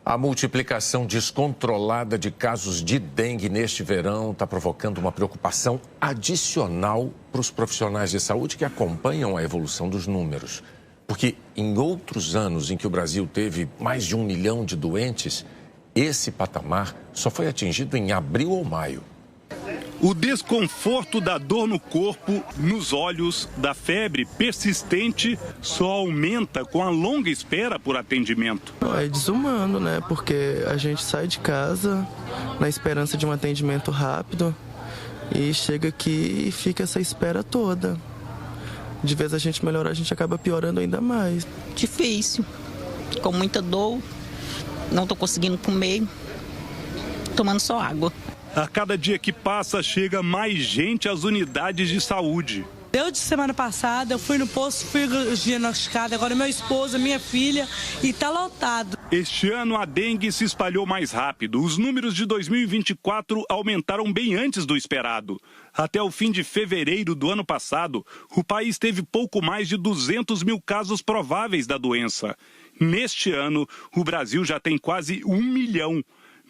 A multiplicação descontrolada de casos de dengue neste verão está provocando uma preocupação adicional para os profissionais de saúde que acompanham a evolução dos números. Porque em outros anos em que o Brasil teve mais de 1 milhão de doentes, esse patamar só foi atingido em abril ou maio. O desconforto da dor no corpo, nos olhos, da febre persistente só aumenta com a longa espera por atendimento. É desumano, né? Porque a gente sai de casa na esperança de um atendimento rápido e chega aqui e fica essa espera toda. De vez a gente melhorar, a gente acaba piorando ainda mais. Difícil, com muita dor, não estou conseguindo comer, tomando só água. A cada dia que passa, chega mais gente às unidades de saúde. Desde semana passada, eu fui no posto, fui diagnosticada, agora meu esposo, minha filha, e está lotado. Este ano, a dengue se espalhou mais rápido. Os números de 2024 aumentaram bem antes do esperado. Até o fim de fevereiro do ano passado, o país teve pouco mais de 200 mil casos prováveis da doença. Neste ano, o Brasil já tem quase 1 milhão.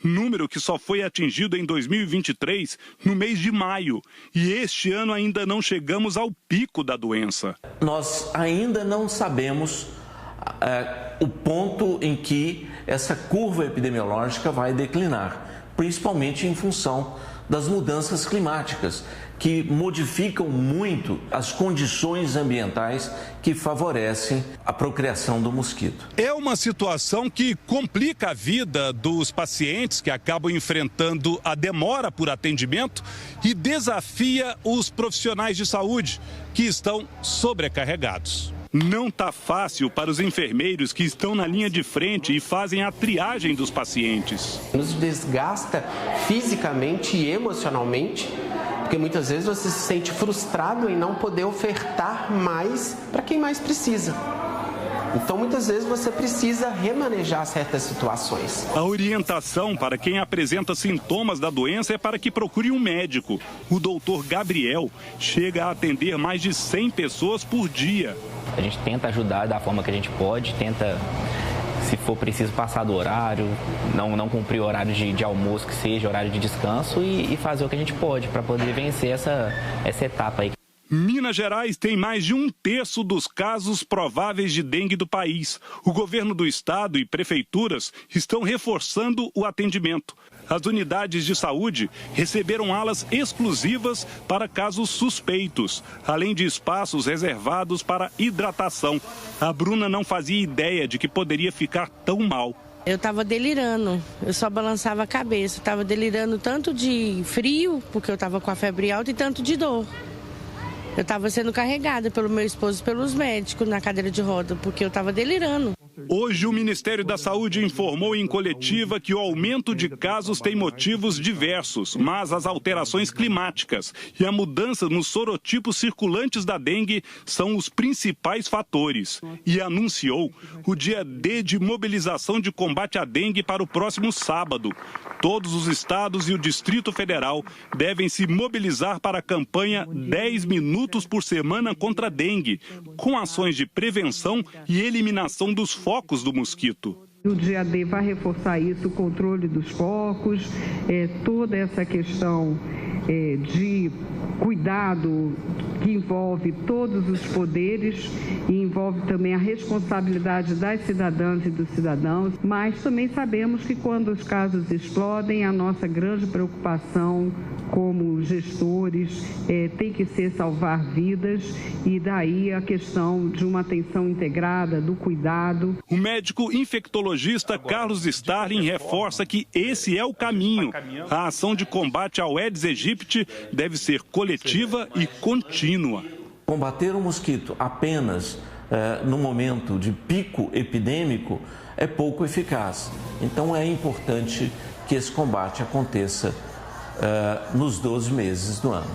Número que só foi atingido em 2023, no mês de maio. E este ano ainda não chegamos ao pico da doença. Nós ainda não sabemos o ponto em que essa curva epidemiológica vai declinar, principalmente em função das mudanças climáticas, que modificam muito as condições ambientais que favorecem a procriação do mosquito. É uma situação que complica a vida dos pacientes que acabam enfrentando a demora por atendimento e desafia os profissionais de saúde que estão sobrecarregados. Não está fácil para os enfermeiros que estão na linha de frente e fazem a triagem dos pacientes. Nos desgasta fisicamente e emocionalmente, porque muitas vezes você se sente frustrado em não poder ofertar mais para quem mais precisa. Então, muitas vezes você precisa remanejar certas situações. A orientação para quem apresenta sintomas da doença é para que procure um médico. O doutor Gabriel chega a atender mais de 100 pessoas por dia. A gente tenta ajudar da forma que a gente pode, tenta, se for preciso, passar do horário, não cumprir horário de almoço, que seja horário de descanso, e fazer o que a gente pode para poder vencer essa etapa aí. Minas Gerais tem mais de 1/3 dos casos prováveis de dengue do país. O governo do estado e prefeituras estão reforçando o atendimento. As unidades de saúde receberam alas exclusivas para casos suspeitos, além de espaços reservados para hidratação. A Bruna não fazia ideia de que poderia ficar tão mal. Eu estava delirando, eu só balançava a cabeça. Estava delirando tanto de frio, porque eu estava com a febre alta, e tanto de dor. Eu estava sendo carregada pelo meu esposo e pelos médicos na cadeira de roda, porque eu estava delirando. Hoje, o Ministério da Saúde informou em coletiva que o aumento de casos tem motivos diversos, mas as alterações climáticas e a mudança nos sorotipos circulantes da dengue são os principais fatores. E anunciou o dia D de mobilização de combate à dengue para o próximo sábado. Todos os estados e o Distrito Federal devem se mobilizar para a campanha 10 minutos por semana contra a dengue, com ações de prevenção e eliminação dos focos do mosquito. O dia D vai reforçar isso, o controle dos focos, toda essa questão de cuidado que envolve todos os poderes e envolve também a responsabilidade das cidadãs e dos cidadãos, mas também sabemos que quando os casos explodem, a nossa grande preocupação como gestores tem que ser salvar vidas, e daí a questão de uma atenção integrada, do cuidado. O médico infectologista Carlos Starling reforça que esse é o caminho. A ação de combate ao Aedes aegypti deve ser coletiva e contínua. Combater o mosquito apenas no momento de pico epidêmico é pouco eficaz. Então é importante que esse combate aconteça nos 12 meses do ano.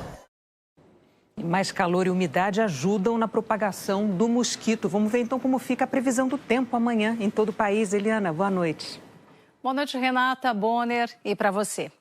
Mais calor e umidade ajudam na propagação do mosquito. Vamos ver então como fica a previsão do tempo amanhã em todo o país. Eliana, boa noite. Boa noite, Renata, Bonner, e para você.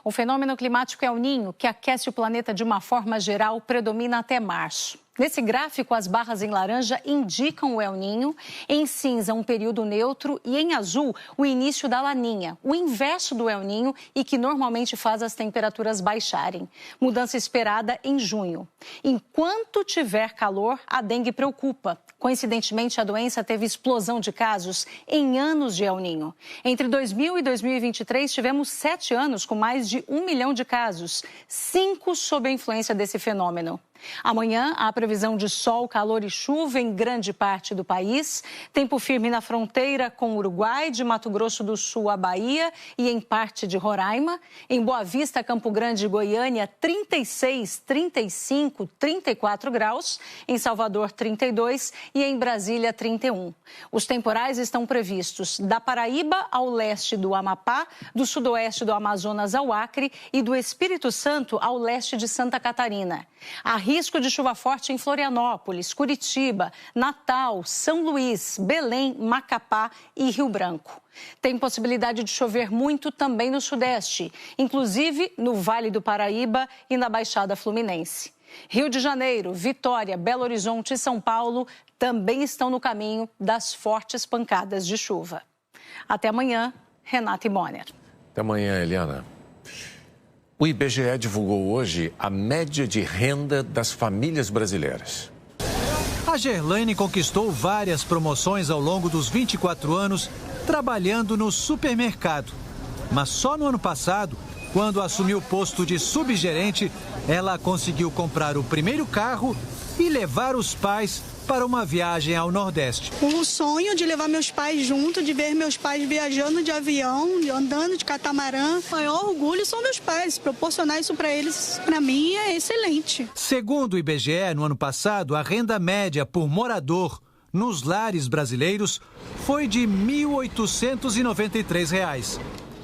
O fenômeno climático El Niño, que aquece o planeta de uma forma geral, predomina até março. Nesse gráfico, as barras em laranja indicam o El Niño, em cinza um período neutro e em azul o início da Laninha, o inverso do El Niño e que normalmente faz as temperaturas baixarem. Mudança esperada em junho. Enquanto tiver calor, a dengue preocupa. Coincidentemente, a doença teve explosão de casos em anos de El Niño. Entre 2000 e 2023, tivemos 7 anos com mais de 1 milhão de casos, 5 sob a influência desse fenômeno. Amanhã, há previsão de sol, calor e chuva em grande parte do país. Tempo firme na fronteira com o Uruguai, de Mato Grosso do Sul à Bahia e em parte de Roraima. Em Boa Vista, Campo Grande e Goiânia, 36, 35, 34 graus. Em Salvador, 32 e em Brasília, 31. Os temporais estão previstos da Paraíba ao leste do Amapá, do sudoeste do Amazonas ao Acre e do Espírito Santo ao leste de Santa Catarina. Há risco de chuva forte em Florianópolis, Curitiba, Natal, São Luís, Belém, Macapá e Rio Branco. Tem possibilidade de chover muito também no Sudeste, inclusive no Vale do Paraíba e na Baixada Fluminense. Rio de Janeiro, Vitória, Belo Horizonte e São Paulo também estão no caminho das fortes pancadas de chuva. Até amanhã, Renata Bonner. Até amanhã, Eliana. O IBGE divulgou hoje a média de renda das famílias brasileiras. A Gerlaine conquistou várias promoções ao longo dos 24 anos trabalhando no supermercado. Mas só no ano passado, quando assumiu o posto de subgerente, ela conseguiu comprar o primeiro carro e levar os pais para uma viagem ao Nordeste. O sonho de levar meus pais junto, de ver meus pais viajando de avião, andando de catamarã. O maior orgulho são meus pais. Proporcionar isso para eles, para mim, é excelente. Segundo o IBGE, no ano passado, a renda média por morador nos lares brasileiros foi de R$ 1.893.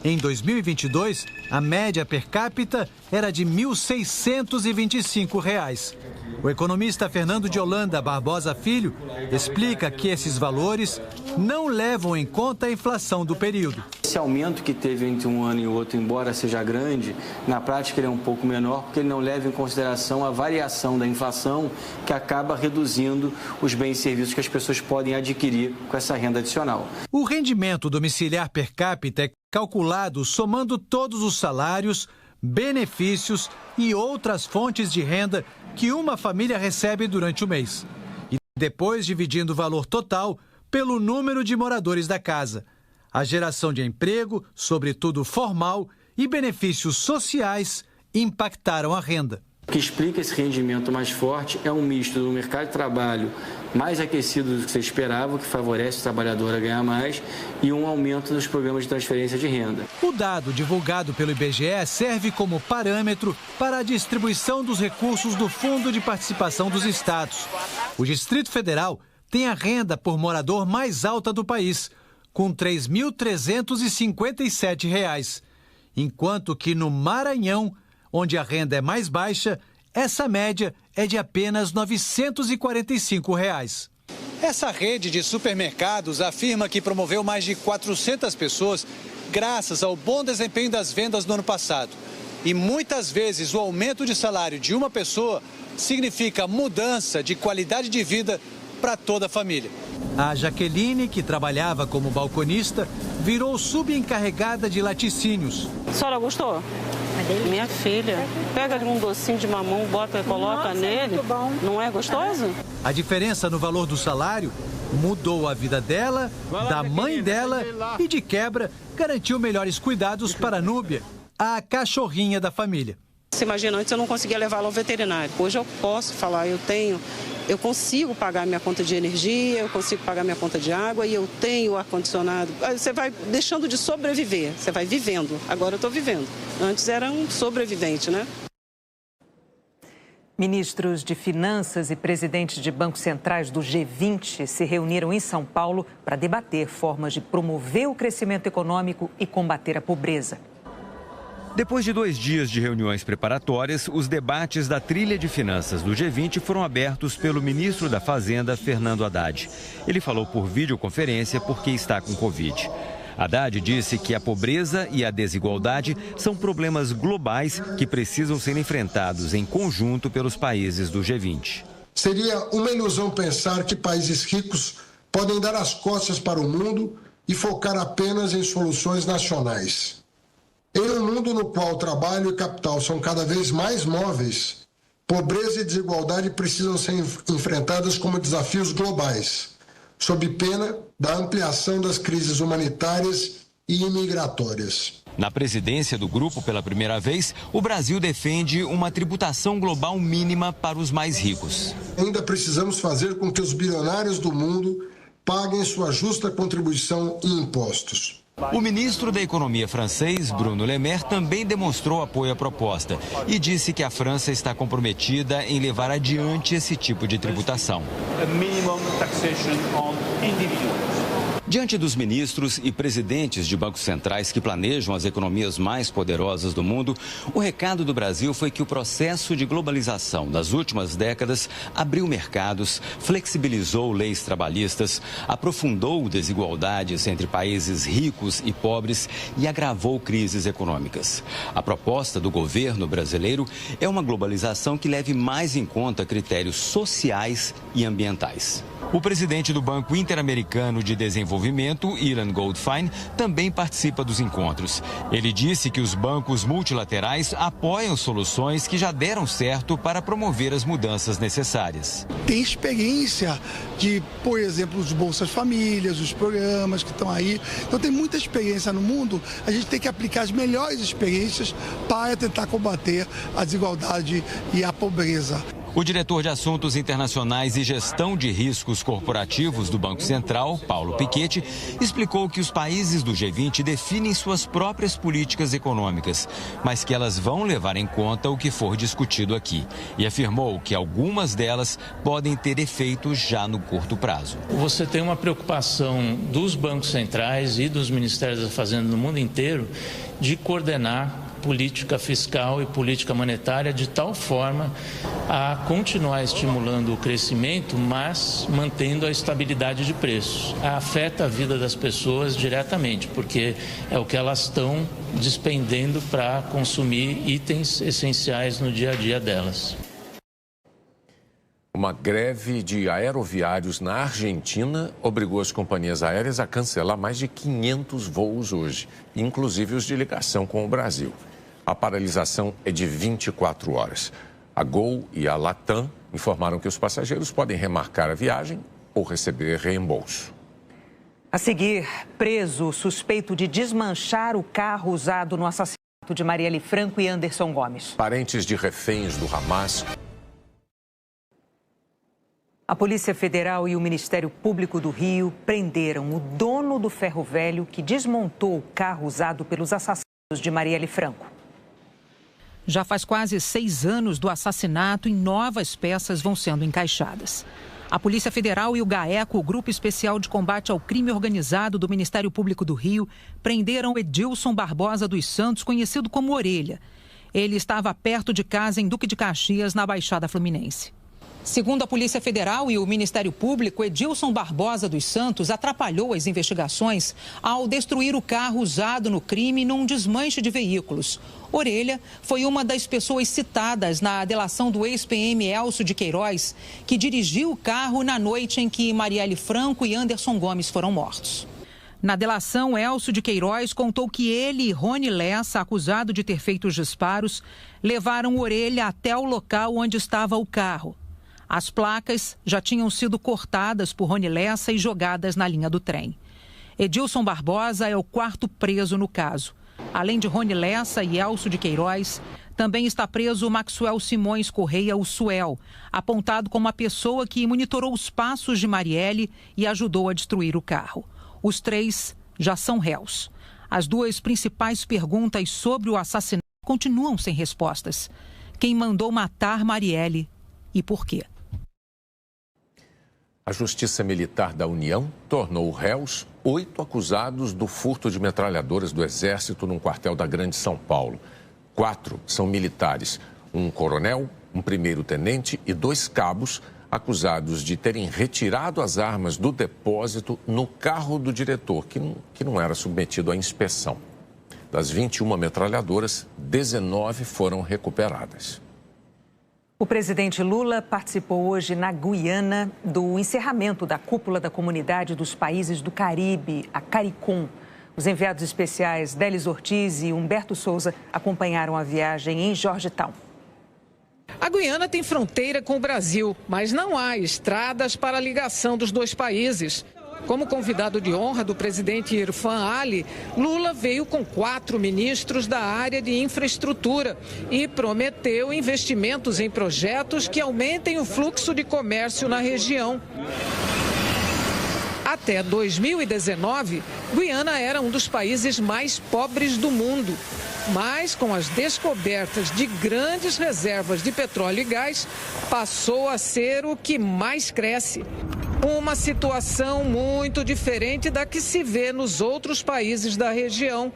Em 2022, a média per capita era de R$ 1.625. O economista Fernando de Holanda Barbosa Filho explica que esses valores não levam em conta a inflação do período. Esse aumento que teve entre um ano e outro, embora seja grande, na prática ele é um pouco menor porque ele não leva em consideração a variação da inflação que acaba reduzindo os bens e serviços que as pessoas podem adquirir com essa renda adicional. O rendimento domiciliar per capita é calculado somando todos os salários, benefícios e outras fontes de renda que uma família recebe durante o mês. E depois dividindo o valor total pelo número de moradores da casa. A geração de emprego, sobretudo formal, e benefícios sociais impactaram a renda. O que explica esse rendimento mais forte é um misto do mercado de trabalho mais aquecido do que você esperava, que favorece o trabalhador a ganhar mais, e um aumento dos programas de transferência de renda. O dado divulgado pelo IBGE serve como parâmetro para a distribuição dos recursos do Fundo de Participação dos Estados. O Distrito Federal tem a renda por morador mais alta do país, com R$ 3.357, enquanto que no Maranhão, onde a renda é mais baixa, essa média é de apenas R$ 945. Essa rede de supermercados afirma que promoveu mais de 400 pessoas graças ao bom desempenho das vendas no ano passado. E muitas vezes o aumento de salário de uma pessoa significa mudança de qualidade de vida para toda a família. A Jaqueline, que trabalhava como balconista, virou subencarregada de laticínios. A senhora gostou? Minha filha, pega um docinho de mamão, bota, coloca nele. Muito bom. Não é gostoso? A diferença no valor do salário mudou a vida dela, da mãe dela e, de quebra, garantiu melhores cuidados para a Núbia, a cachorrinha da família. Você imagina, antes eu não conseguia levá-la ao veterinário. Hoje eu posso falar, eu consigo pagar minha conta de energia, eu consigo pagar minha conta de água e eu tenho ar-condicionado. Você vai deixando de sobreviver, você vai vivendo. Agora eu estou vivendo. Antes era um sobrevivente, né? Ministros de Finanças e presidentes de bancos centrais do G20 se reuniram em São Paulo para debater formas de promover o crescimento econômico e combater a pobreza. Depois de 2 dias de reuniões preparatórias, os debates da trilha de finanças do G20 foram abertos pelo ministro da Fazenda, Fernando Haddad. Ele falou por videoconferência porque está com Covid. Haddad disse que a pobreza e a desigualdade são problemas globais que precisam ser enfrentados em conjunto pelos países do G20. Seria uma ilusão pensar que países ricos podem dar as costas para o mundo e focar apenas em soluções nacionais. Em um mundo no qual trabalho e capital são cada vez mais móveis, pobreza e desigualdade precisam ser enfrentadas como desafios globais, sob pena da ampliação das crises humanitárias e imigratórias. Na presidência do grupo, pela primeira vez, o Brasil defende uma tributação global mínima para os mais ricos. Ainda precisamos fazer com que os bilionários do mundo paguem sua justa contribuição e impostos. O ministro da Economia francês, Bruno Le Maire, também demonstrou apoio à proposta e disse que a França está comprometida em levar adiante esse tipo de tributação. Diante dos ministros e presidentes de bancos centrais que planejam as economias mais poderosas do mundo, o recado do Brasil foi que o processo de globalização das últimas décadas abriu mercados, flexibilizou leis trabalhistas, aprofundou desigualdades entre países ricos e pobres e agravou crises econômicas. A proposta do governo brasileiro é uma globalização que leve mais em conta critérios sociais e ambientais. O presidente do Banco Interamericano de Desenvolvimento, Ilan Goldfein, também participa dos encontros. Ele disse que os bancos multilaterais apoiam soluções que já deram certo para promover as mudanças necessárias. Tem experiência de, por exemplo, os Bolsas Famílias, os programas que estão aí. Então tem muita experiência no mundo, a gente tem que aplicar as melhores experiências para tentar combater a desigualdade e a pobreza. O diretor de Assuntos Internacionais e Gestão de Riscos Corporativos do Banco Central, Paulo Piketty, explicou que os países do G20 definem suas próprias políticas econômicas, mas que elas vão levar em conta o que for discutido aqui. E afirmou que algumas delas podem ter efeitos já no curto prazo. Você tem uma preocupação dos bancos centrais e dos ministérios da Fazenda no mundo inteiro de coordenar política fiscal e política monetária de tal forma a continuar estimulando o crescimento, mas mantendo a estabilidade de preços. Afeta a vida das pessoas diretamente, porque é o que elas estão despendendo para consumir itens essenciais no dia a dia delas. Uma greve de aeroviários na Argentina obrigou as companhias aéreas a cancelar mais de 500 voos hoje, inclusive os de ligação com o Brasil. A paralisação é de 24 horas. A Gol e a Latam informaram que os passageiros podem remarcar a viagem ou receber reembolso. A seguir, preso suspeito de desmanchar o carro usado no assassinato de Marielle Franco e Anderson Gomes. Parentes de reféns do Hamas. A Polícia Federal e o Ministério Público do Rio prenderam o dono do ferro velho que desmontou o carro usado pelos assassinos de Marielle Franco. Já faz quase 6 anos do assassinato e novas peças vão sendo encaixadas. A Polícia Federal e o GAECO, o Grupo Especial de Combate ao Crime Organizado do Ministério Público do Rio, prenderam Edilson Barbosa dos Santos, conhecido como Orelha. Ele estava perto de casa em Duque de Caxias, na Baixada Fluminense. Segundo a Polícia Federal e o Ministério Público, Edilson Barbosa dos Santos atrapalhou as investigações ao destruir o carro usado no crime num desmanche de veículos. Orelha foi uma das pessoas citadas na delação do ex-PM Elcio de Queiroz, que dirigiu o carro na noite em que Marielle Franco e Anderson Gomes foram mortos. Na delação, Elcio de Queiroz contou que ele e Rony Lessa, acusado de ter feito os disparos, levaram Orelha até o local onde estava o carro. As placas já tinham sido cortadas por Rony Lessa e jogadas na linha do trem. Edilson Barbosa é o 4º preso no caso. Além de Rony Lessa e Elcio de Queiroz, também está preso Maxwell Simões Correia, o Suel, apontado como a pessoa que monitorou os passos de Marielle e ajudou a destruir o carro. Os 3 já são réus. As 2 principais perguntas sobre o assassinato continuam sem respostas. Quem mandou matar Marielle e por quê? A Justiça Militar da União tornou réus 8 acusados do furto de metralhadoras do Exército num quartel da Grande São Paulo. 4 são militares, um coronel, um primeiro-tenente e 2 cabos, acusados de terem retirado as armas do depósito no carro do diretor, que não era submetido à inspeção. Das 21 metralhadoras, 19 foram recuperadas. O presidente Lula participou hoje na Guiana do encerramento da cúpula da Comunidade dos Países do Caribe, a CARICOM. Os enviados especiais Délis Ortiz e Humberto Souza acompanharam a viagem em Georgetown. A Guiana tem fronteira com o Brasil, mas não há estradas para a ligação dos dois países. Como convidado de honra do presidente Irfan Ali, Lula veio com 4 ministros da área de infraestrutura e prometeu investimentos em projetos que aumentem o fluxo de comércio na região. Até 2019, Guiana era um dos países mais pobres do mundo. Mas, com as descobertas de grandes reservas de petróleo e gás, passou a ser o que mais cresce. Uma situação muito diferente da que se vê nos outros países da região.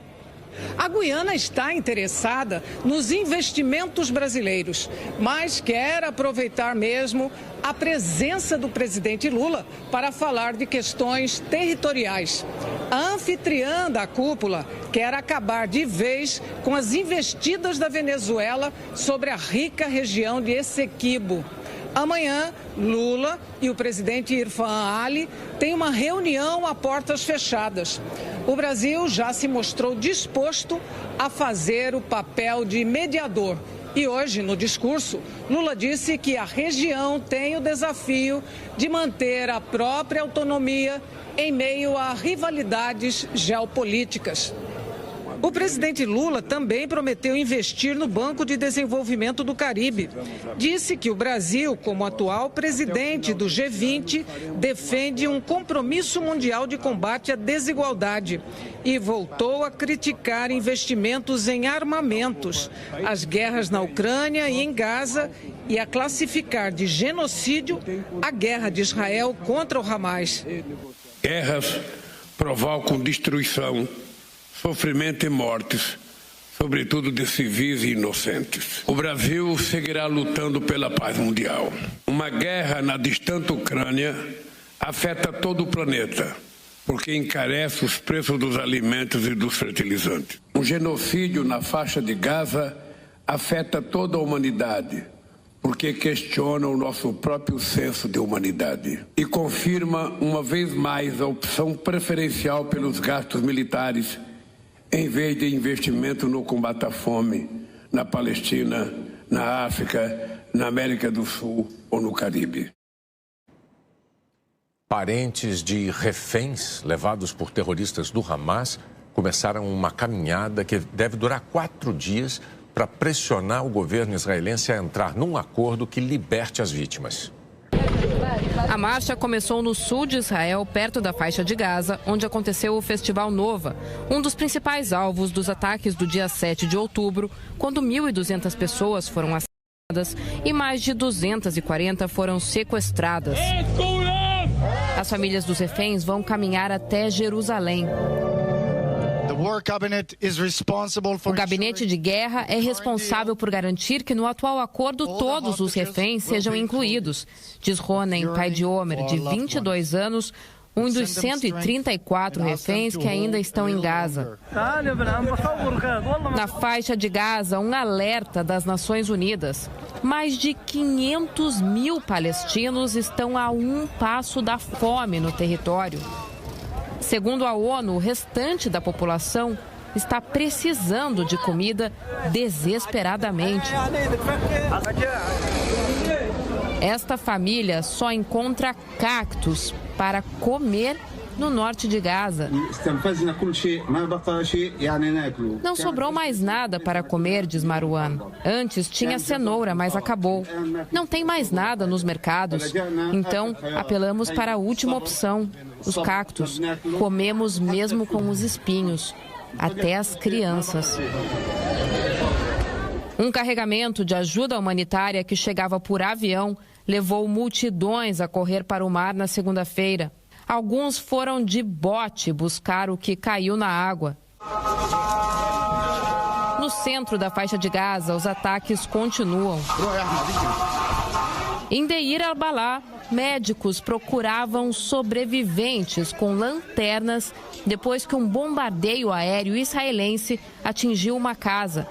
A Guiana está interessada nos investimentos brasileiros, mas quer aproveitar mesmo a presença do presidente Lula para falar de questões territoriais. A anfitriã da cúpula quer acabar de vez com as investidas da Venezuela sobre a rica região de Essequibo. Amanhã, Lula e o presidente Irfan Ali têm uma reunião a portas fechadas. O Brasil já se mostrou disposto a fazer o papel de mediador. E hoje, no discurso, Lula disse que a região tem o desafio de manter a própria autonomia em meio a rivalidades geopolíticas. O presidente Lula também prometeu investir no Banco de Desenvolvimento do Caribe. Disse que o Brasil, como atual presidente do G20, defende um compromisso mundial de combate à desigualdade e voltou a criticar investimentos em armamentos, as guerras na Ucrânia e em Gaza e a classificar de genocídio a guerra de Israel contra o Hamas. Guerras provocam destruição, sofrimento e mortes, sobretudo de civis e inocentes. O Brasil seguirá lutando pela paz mundial. Uma guerra na distante Ucrânia afeta todo o planeta, porque encarece os preços dos alimentos e dos fertilizantes. Um genocídio na faixa de Gaza afeta toda a humanidade, porque questiona o nosso próprio senso de humanidade e confirma uma vez mais a opção preferencial pelos gastos militares em vez de investimento no combate à fome, na Palestina, na África, na América do Sul ou no Caribe. Parentes de reféns levados por terroristas do Hamas começaram uma caminhada que deve durar 4 dias para pressionar o governo israelense a entrar num acordo que liberte as vítimas. A marcha começou no sul de Israel, perto da faixa de Gaza, onde aconteceu o Festival Nova, um dos principais alvos dos ataques do dia 7 de outubro, quando 1.200 pessoas foram assassinadas e mais de 240 foram sequestradas. As famílias dos reféns vão caminhar até Jerusalém. O gabinete de guerra é responsável por garantir que no atual acordo todos os reféns sejam incluídos, diz Ronen, pai de Omer, de 22 anos, um dos 134 reféns que ainda estão em Gaza. Na faixa de Gaza, um alerta das Nações Unidas. Mais de 500 mil palestinos estão a um passo da fome no território. Segundo a ONU, o restante da população está precisando de comida desesperadamente. Esta família só encontra cactos para comer no norte de Gaza. Não sobrou mais nada para comer, diz Marwan. Antes tinha cenoura, mas acabou. Não tem mais nada nos mercados. Então, apelamos para a última opção, os cactos. Comemos mesmo com os espinhos, até as crianças. Um carregamento de ajuda humanitária que chegava por avião levou multidões a correr para o mar na segunda-feira. Alguns foram de bote buscar o que caiu na água. No centro da faixa de Gaza, os ataques continuam. Em Deir al-Balá, médicos procuravam sobreviventes com lanternas depois que um bombardeio aéreo israelense atingiu uma casa.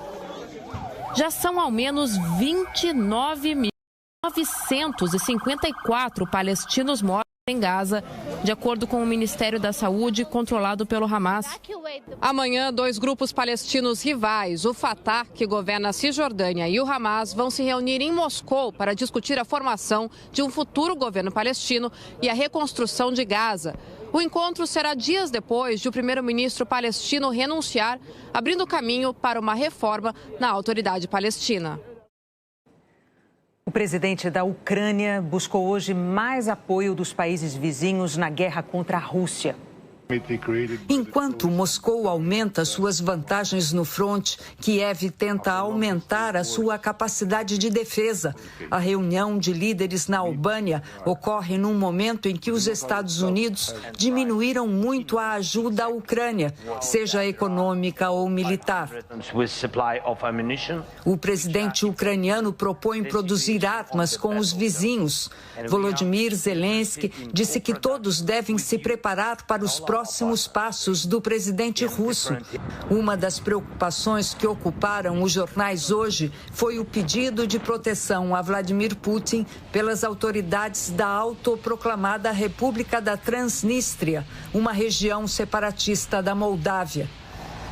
Já são ao menos 29.954 palestinos mortos em Gaza, de acordo com o Ministério da Saúde, controlado pelo Hamas. Amanhã, 2 grupos palestinos rivais, o Fatah, que governa a Cisjordânia, e o Hamas, vão se reunir em Moscou para discutir a formação de um futuro governo palestino e a reconstrução de Gaza. O encontro será dias depois de o primeiro-ministro palestino renunciar, abrindo caminho para uma reforma na autoridade palestina. O presidente da Ucrânia buscou hoje mais apoio dos países vizinhos na guerra contra a Rússia. Enquanto Moscou aumenta suas vantagens no fronte, Kiev tenta aumentar a sua capacidade de defesa. A reunião de líderes na Albânia ocorre num momento em que os Estados Unidos diminuíram muito a ajuda à Ucrânia, seja econômica ou militar. O presidente ucraniano propõe produzir armas com os vizinhos. Volodymyr Zelensky disse que todos devem se preparar para os próximos passos do presidente russo. Uma das preocupações que ocuparam os jornais hoje foi o pedido de proteção a Vladimir Putin pelas autoridades da autoproclamada República da Transnistria, uma região separatista da Moldávia.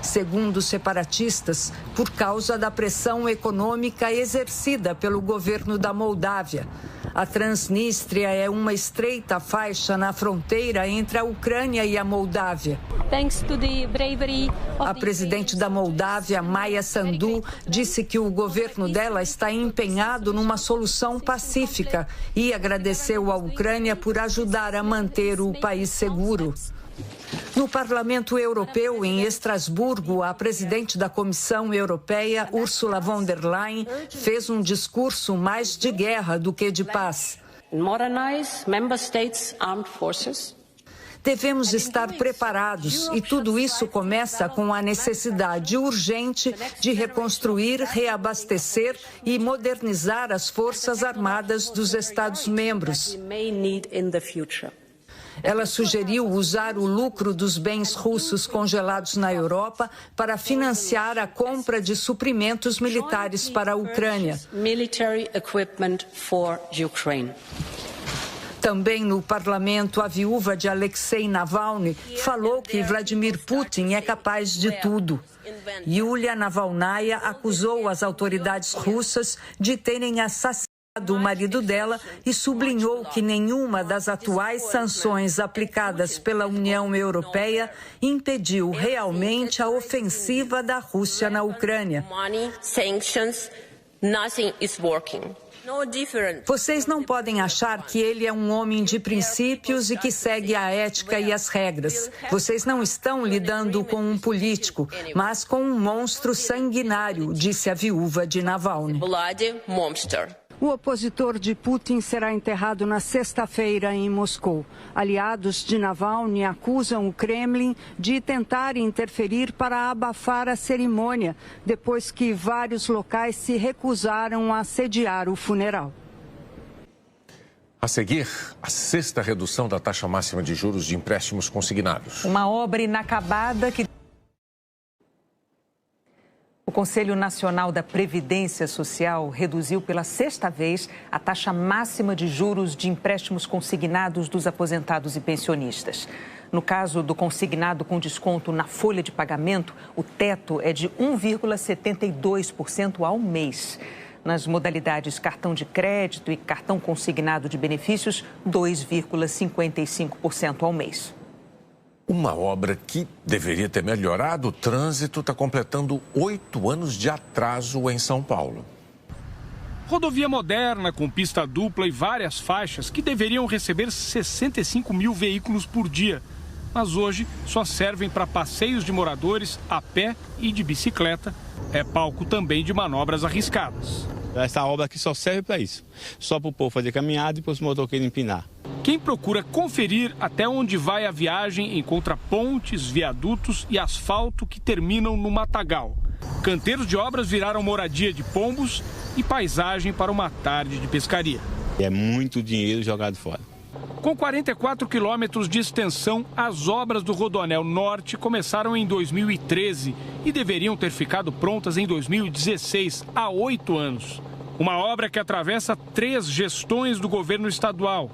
Segundo os separatistas, por causa da pressão econômica exercida pelo governo da Moldávia. A Transnistria é uma estreita faixa na fronteira entre a Ucrânia e a Moldávia. A presidente da Moldávia, Maia Sandu, disse que o governo dela está empenhado numa solução pacífica e agradeceu à Ucrânia por ajudar a manter o país seguro. No Parlamento Europeu, em Estrasburgo, a presidente da Comissão Europeia, Ursula von der Leyen, fez um discurso mais de guerra do que de paz. Devemos estar preparados e tudo isso começa com a necessidade urgente de reconstruir, reabastecer e modernizar as forças armadas dos Estados-membros. Ela sugeriu usar o lucro dos bens russos congelados na Europa para financiar a compra de suprimentos militares para a Ucrânia. Também no parlamento, a viúva de Alexei Navalny falou que Vladimir Putin é capaz de tudo. Yulia Navalnaya acusou as autoridades russas de terem assassinado o marido dela e sublinhou que nenhuma das atuais sanções aplicadas pela União Europeia impediu realmente a ofensiva da Rússia na Ucrânia. Vocês não podem achar que ele é um homem de princípios e que segue a ética e as regras. Vocês não estão lidando com um político, mas com um monstro sanguinário, disse a viúva de Navalny. O opositor de Putin será enterrado na sexta-feira em Moscou. Aliados de Navalny acusam o Kremlin de tentar interferir para abafar a cerimônia, depois que vários locais se recusaram a sediar o funeral. A seguir, a 6ª redução da taxa máxima de juros de empréstimos consignados. Uma obra inacabada que... O Conselho Nacional da Previdência Social reduziu pela 6ª vez a taxa máxima de juros de empréstimos consignados dos aposentados e pensionistas. No caso do consignado com desconto na folha de pagamento, o teto é de 1,72% ao mês. Nas modalidades cartão de crédito e cartão consignado de benefícios, 2,55% ao mês. Uma obra que deveria ter melhorado o trânsito está completando 8 anos de atraso em São Paulo. Rodovia moderna, com pista dupla e várias faixas que deveriam receber 65 mil veículos por dia. Mas hoje só servem para passeios de moradores a pé e de bicicleta. É palco também de manobras arriscadas. Essa obra aqui só serve para isso. Só para o povo fazer caminhada e para os motoqueiros empinar. Quem procura conferir até onde vai a viagem encontra pontes, viadutos e asfalto que terminam no matagal. Canteiros de obras viraram moradia de pombos e paisagem para uma tarde de pescaria. É muito dinheiro jogado fora. Com 44 quilômetros de extensão, as obras do Rodoanel Norte começaram em 2013 e deveriam ter ficado prontas em 2016, há 8 anos. Uma obra que atravessa 3 gestões do governo estadual.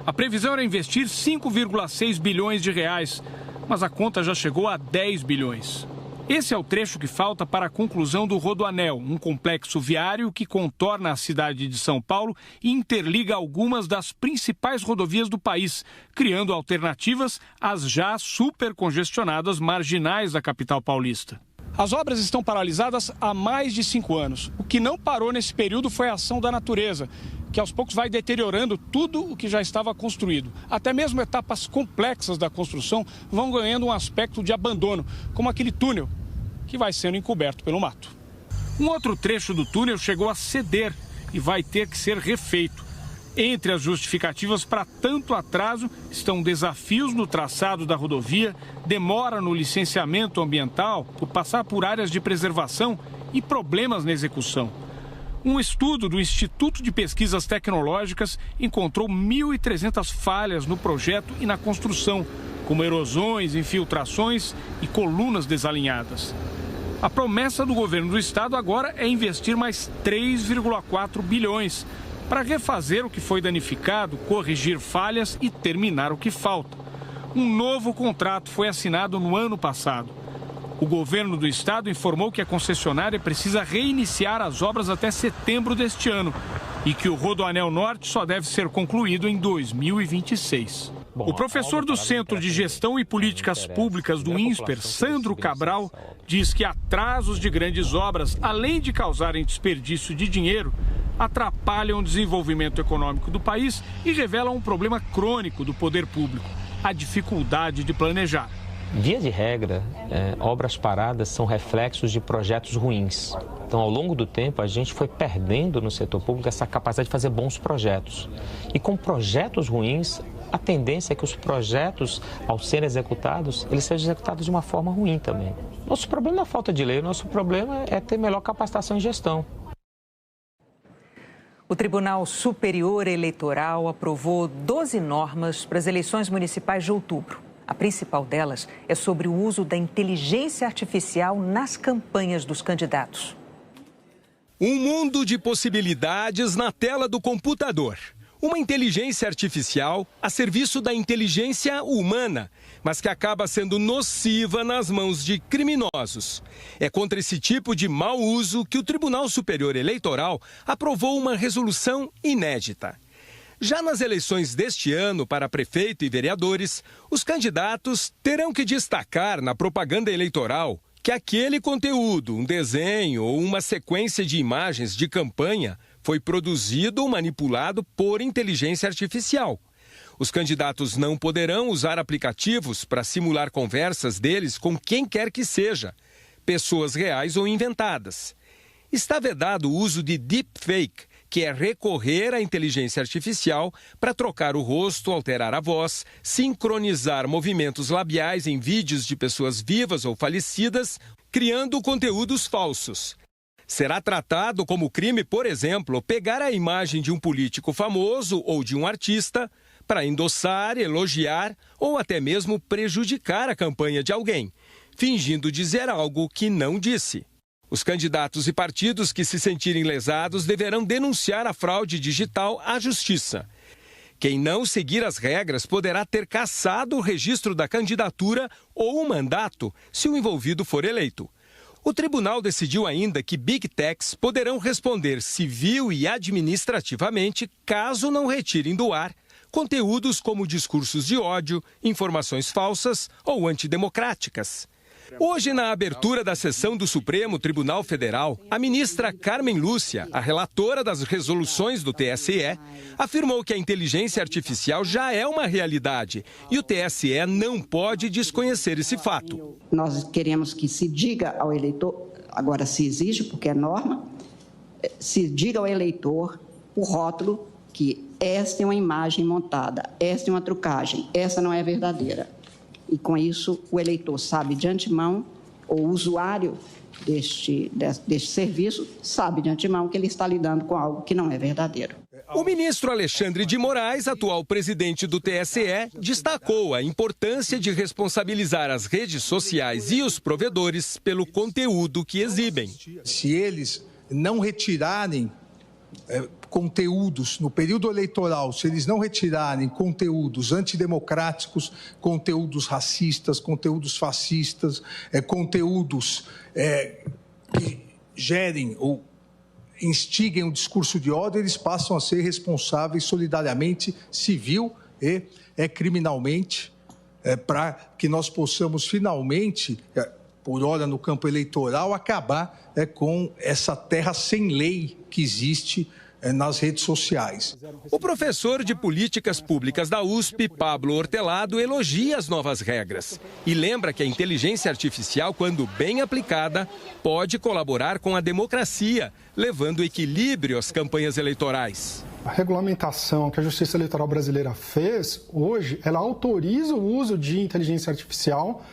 A previsão era investir 5,6 bilhões de reais, mas a conta já chegou a 10 bilhões. Esse é o trecho que falta para a conclusão do Rodoanel, um complexo viário que contorna a cidade de São Paulo e interliga algumas das principais rodovias do país, criando alternativas às já supercongestionadas marginais da capital paulista. As obras estão paralisadas há mais de 5 anos. O que não parou nesse período foi a ação da natureza, que aos poucos vai deteriorando tudo o que já estava construído. Até mesmo etapas complexas da construção vão ganhando um aspecto de abandono, como aquele túnel que vai sendo encoberto pelo mato. Um outro trecho do túnel chegou a ceder e vai ter que ser refeito. Entre as justificativas para tanto atraso estão desafios no traçado da rodovia, demora no licenciamento ambiental por passar por áreas de preservação e problemas na execução. Um estudo do Instituto de Pesquisas Tecnológicas encontrou 1.300 falhas no projeto e na construção, como erosões, infiltrações e colunas desalinhadas. A promessa do governo do estado agora é investir mais 3,4 bilhões para refazer o que foi danificado, corrigir falhas e terminar o que falta. Um novo contrato foi assinado no ano passado. O governo do estado informou que a concessionária precisa reiniciar as obras até setembro deste ano e que o Rodoanel Norte só deve ser concluído em 2026. O professor do Centro de Gestão e Políticas Públicas do INSPER, Sandro Cabral, diz que atrasos de grandes obras, além de causarem desperdício de dinheiro, atrapalham o desenvolvimento econômico do país e revelam um problema crônico do poder público, a dificuldade de planejar. Via de regra, obras paradas são reflexos de projetos ruins. Então, ao longo do tempo, a gente foi perdendo no setor público essa capacidade de fazer bons projetos. E com projetos ruins, a tendência é que os projetos, ao serem executados, eles sejam executados de uma forma ruim também. Nosso problema não é a falta de lei, nosso problema é ter melhor capacitação em gestão. O Tribunal Superior Eleitoral aprovou 12 normas para as eleições municipais de outubro. A principal delas é sobre o uso da inteligência artificial nas campanhas dos candidatos. Um mundo de possibilidades na tela do computador. Uma inteligência artificial a serviço da inteligência humana, mas que acaba sendo nociva nas mãos de criminosos. É contra esse tipo de mau uso que o Tribunal Superior Eleitoral aprovou uma resolução inédita. Já nas eleições deste ano para prefeito e vereadores, os candidatos terão que destacar na propaganda eleitoral que aquele conteúdo, um desenho ou uma sequência de imagens de campanha foi produzido ou manipulado por inteligência artificial. Os candidatos não poderão usar aplicativos para simular conversas deles com quem quer que seja, pessoas reais ou inventadas. Está vedado o uso de deepfake, que é recorrer à inteligência artificial para trocar o rosto, alterar a voz, sincronizar movimentos labiais em vídeos de pessoas vivas ou falecidas, criando conteúdos falsos. Será tratado como crime, por exemplo, pegar a imagem de um político famoso ou de um artista para endossar, elogiar ou até mesmo prejudicar a campanha de alguém, fingindo dizer algo que não disse. Os candidatos e partidos que se sentirem lesados deverão denunciar a fraude digital à Justiça. Quem não seguir as regras poderá ter cassado o registro da candidatura ou o mandato, se o envolvido for eleito. O tribunal decidiu ainda que Big Techs poderão responder civil e administrativamente caso não retirem do ar conteúdos como discursos de ódio, informações falsas ou antidemocráticas. Hoje, na abertura da sessão do Supremo Tribunal Federal, a ministra Carmen Lúcia, a relatora das resoluções do TSE, afirmou que a inteligência artificial já é uma realidade e o TSE não pode desconhecer esse fato. Nós queremos que se diga ao eleitor, agora se exige, porque é norma, se diga ao eleitor o rótulo que esta é uma imagem montada, esta é uma trucagem, essa não é verdadeira. E com isso o eleitor sabe de antemão, ou o usuário deste serviço sabe de antemão que ele está lidando com algo que não é verdadeiro. O ministro Alexandre de Moraes, atual presidente do TSE, destacou a importância de responsabilizar as redes sociais e os provedores pelo conteúdo que exibem. Se eles não retirarem conteúdos no período eleitoral, se eles não retirarem conteúdos antidemocráticos, conteúdos racistas, conteúdos fascistas, conteúdos que gerem ou instiguem um discurso de ódio, eles passam a ser responsáveis solidariamente, civil e criminalmente, para que nós possamos finalmente, por hora no campo eleitoral, acabar com essa terra sem lei que existe nas redes sociais. O professor de Políticas Públicas da USP, Pablo Hortelado, elogia as novas regras e lembra que a inteligência artificial, quando bem aplicada, pode colaborar com a democracia, levando equilíbrio às campanhas eleitorais. A regulamentação que a Justiça Eleitoral brasileira fez, hoje, ela autoriza o uso de inteligência artificial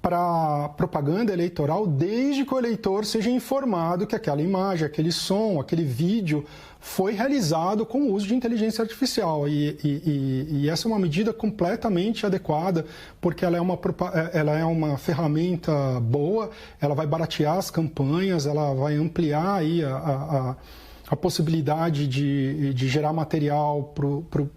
para propaganda eleitoral, desde que o eleitor seja informado que aquela imagem, aquele som, aquele vídeo foi realizado com o uso de inteligência artificial. E essa é uma medida completamente adequada, porque ela é uma ferramenta boa, ela vai baratear as campanhas, ela vai ampliar aí a possibilidade de gerar material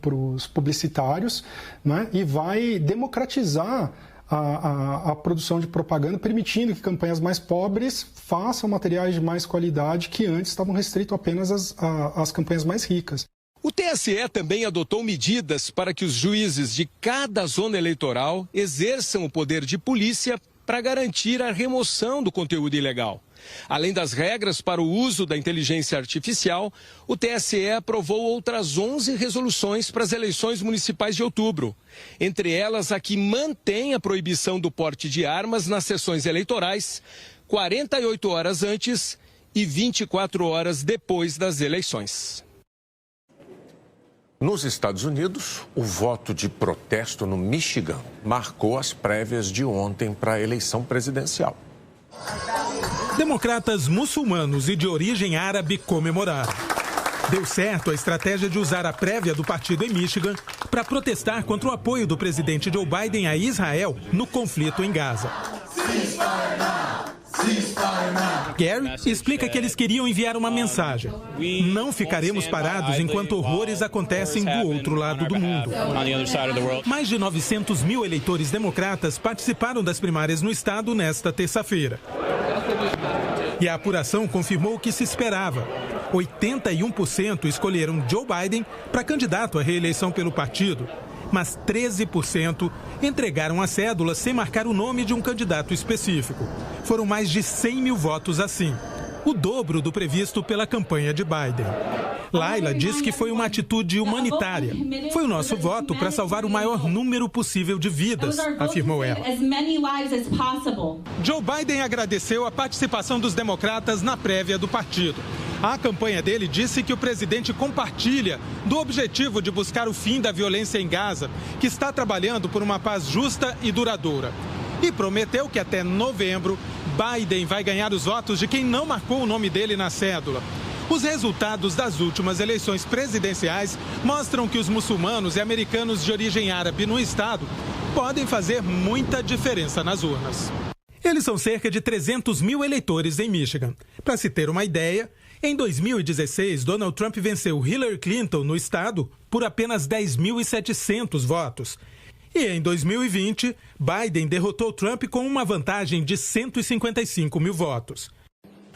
para os publicitários, né? E vai democratizar a produção de propaganda, permitindo que campanhas mais pobres façam materiais de mais qualidade que antes estavam restritos apenas às campanhas mais ricas. O TSE também adotou medidas para que os juízes de cada zona eleitoral exerçam o poder de polícia para garantir a remoção do conteúdo ilegal. Além das regras para o uso da inteligência artificial, o TSE aprovou outras 11 resoluções para as eleições municipais de outubro. Entre elas, a que mantém a proibição do porte de armas nas sessões eleitorais 48 horas antes e 24 horas depois das eleições. Nos Estados Unidos, o voto de protesto no Michigan marcou as prévias de ontem para a eleição presidencial. Democratas muçulmanos e de origem árabe comemoraram. Deu certo a estratégia de usar a prévia do partido em Michigan para protestar contra o apoio do presidente Joe Biden a Israel no conflito em Gaza. Gary explica que eles queriam enviar uma mensagem. Não ficaremos parados enquanto horrores acontecem do outro lado do mundo. Mais de 900 mil eleitores democratas participaram das primárias no estado nesta terça-feira. E a apuração confirmou o que se esperava. 81% escolheram Joe Biden para candidato à reeleição pelo partido, mas 13% entregaram a cédula sem marcar o nome de um candidato específico. Foram mais de 100 mil votos assim, o dobro do previsto pela campanha de Biden. Laila diz que foi uma atitude humanitária. Foi o nosso voto para salvar o maior número possível de vidas, afirmou ela. Joe Biden agradeceu a participação dos democratas na prévia do partido. A campanha dele disse que o presidente compartilha do objetivo de buscar o fim da violência em Gaza, que está trabalhando por uma paz justa e duradoura. E prometeu que até novembro, Biden vai ganhar os votos de quem não marcou o nome dele na cédula. Os resultados das últimas eleições presidenciais mostram que os muçulmanos e americanos de origem árabe no estado podem fazer muita diferença nas urnas. Eles são cerca de 300 mil eleitores em Michigan. Para se ter uma ideia, em 2016, Donald Trump venceu Hillary Clinton no estado por apenas 10.700 votos. E em 2020, Biden derrotou Trump com uma vantagem de 155 mil votos.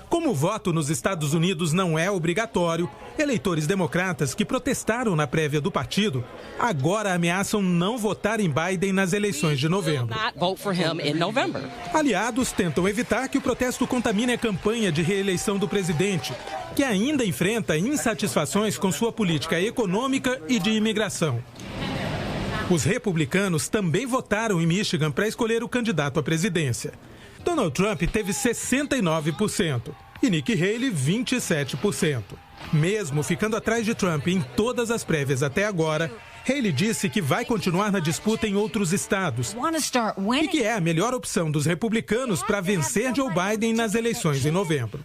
Como o voto nos Estados Unidos não é obrigatório, eleitores democratas que protestaram na prévia do partido agora ameaçam não votar em Biden nas eleições de novembro. Aliados tentam evitar que o protesto contamine a campanha de reeleição do presidente, que ainda enfrenta insatisfações com sua política econômica e de imigração. Os republicanos também votaram em Michigan para escolher o candidato à presidência. Donald Trump teve 69% e Nikki Haley 27%. Mesmo ficando atrás de Trump em todas as prévias até agora, Haley disse que vai continuar na disputa em outros estados e que é a melhor opção dos republicanos para vencer Joe Biden nas eleições em novembro.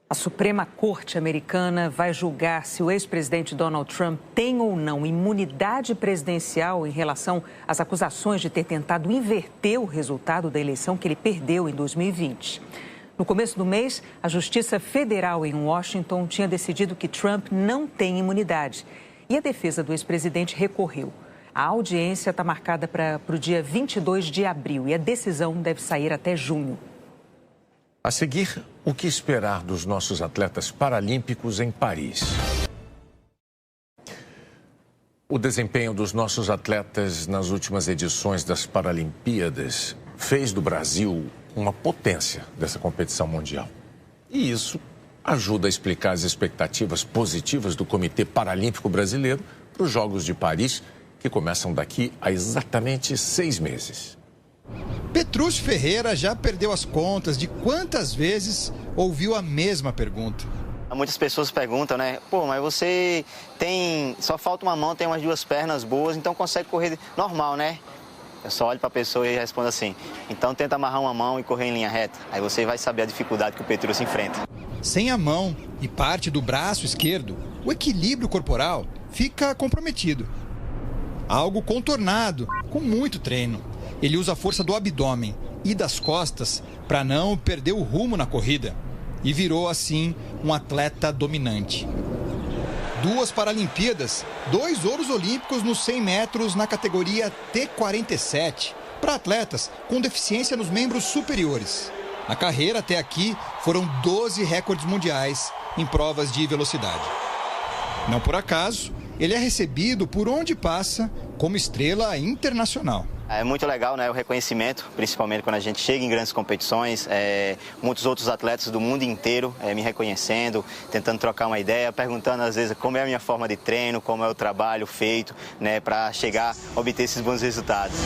A Suprema Corte americana vai julgar se o ex-presidente Donald Trump tem ou não imunidade presidencial em relação às acusações de ter tentado inverter o resultado da eleição que ele perdeu em 2020. No começo do mês, a Justiça Federal em Washington tinha decidido que Trump não tem imunidade e a defesa do ex-presidente recorreu. A audiência está marcada para o dia 22 de abril e a decisão deve sair até junho. A seguir, o que esperar dos nossos atletas paralímpicos em Paris? O desempenho dos nossos atletas nas últimas edições das Paralimpíadas fez do Brasil uma potência dessa competição mundial. E isso ajuda a explicar as expectativas positivas do Comitê Paralímpico Brasileiro para os Jogos de Paris, que começam daqui a exatamente 6 meses. Petrúcio Ferreira já perdeu as contas de quantas vezes ouviu a mesma pergunta. Muitas pessoas perguntam, né? Pô, mas você só falta uma mão, tem umas 2 pernas boas, então consegue correr normal, né? Eu só olho para a pessoa e respondo assim: então tenta amarrar uma mão e correr em linha reta. Aí você vai saber a dificuldade que o Petrúcio enfrenta. Sem a mão e parte do braço esquerdo, o equilíbrio corporal fica comprometido. Algo contornado, com muito treino. Ele usa a força do abdômen e das costas para não perder o rumo na corrida. E virou, assim, um atleta dominante. 2 Paralimpíadas, 2 ouros olímpicos nos 100 metros na categoria T47, para atletas com deficiência nos membros superiores. Na carreira, até aqui, foram 12 recordes mundiais em provas de velocidade. Não por acaso, ele é recebido por onde passa como estrela internacional. É muito legal, né, o reconhecimento, principalmente quando a gente chega em grandes competições, muitos outros atletas do mundo inteiro me reconhecendo, tentando trocar uma ideia, perguntando às vezes como é a minha forma de treino, como é o trabalho feito, né, para chegar a obter esses bons resultados.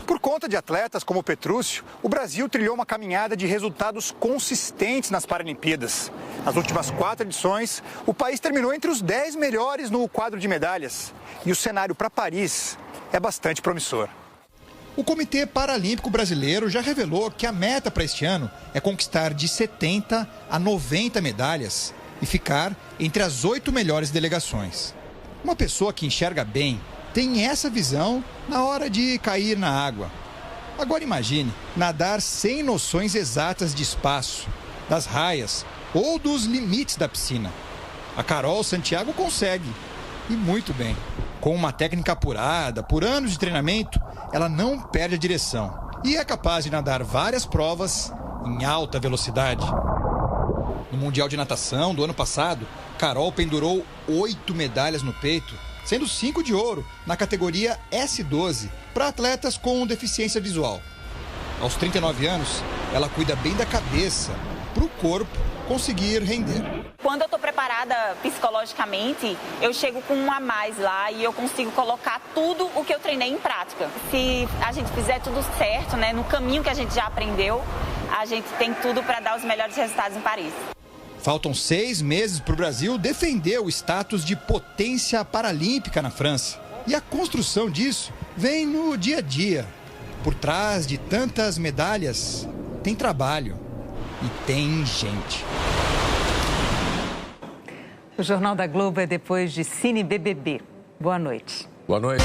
Por conta de atletas como o Petrúcio, o Brasil trilhou uma caminhada de resultados consistentes nas Paralimpíadas. Nas últimas 4 edições, o país terminou entre os 10 melhores no quadro de medalhas. E o cenário para Paris é bastante promissor. O Comitê Paralímpico Brasileiro já revelou que a meta para este ano é conquistar de 70 a 90 medalhas e ficar entre as 8 melhores delegações. Uma pessoa que enxerga bem tem essa visão na hora de cair na água. Agora imagine nadar sem noções exatas de espaço, das raias ou dos limites da piscina. A Carol Santiago consegue, e muito bem. Com uma técnica apurada, por anos de treinamento, ela não perde a direção e é capaz de nadar várias provas em alta velocidade. No Mundial de Natação do ano passado, Carol pendurou 8 medalhas no peito, sendo 5 de ouro na categoria S12 para atletas com deficiência visual. Aos 39 anos, ela cuida bem da cabeça para o corpo conseguir render. Quando eu estou preparada psicologicamente, eu chego com um a mais lá e eu consigo colocar tudo o que eu treinei em prática. Se a gente fizer tudo certo, né, no caminho que a gente já aprendeu, a gente tem tudo para dar os melhores resultados em Paris. Faltam 6 meses para o Brasil defender o status de potência paralímpica na França. E a construção disso vem no dia a dia. Por trás de tantas medalhas, tem trabalho e tem gente. O Jornal da Globo é depois de Cine BBB. Boa noite. Boa noite.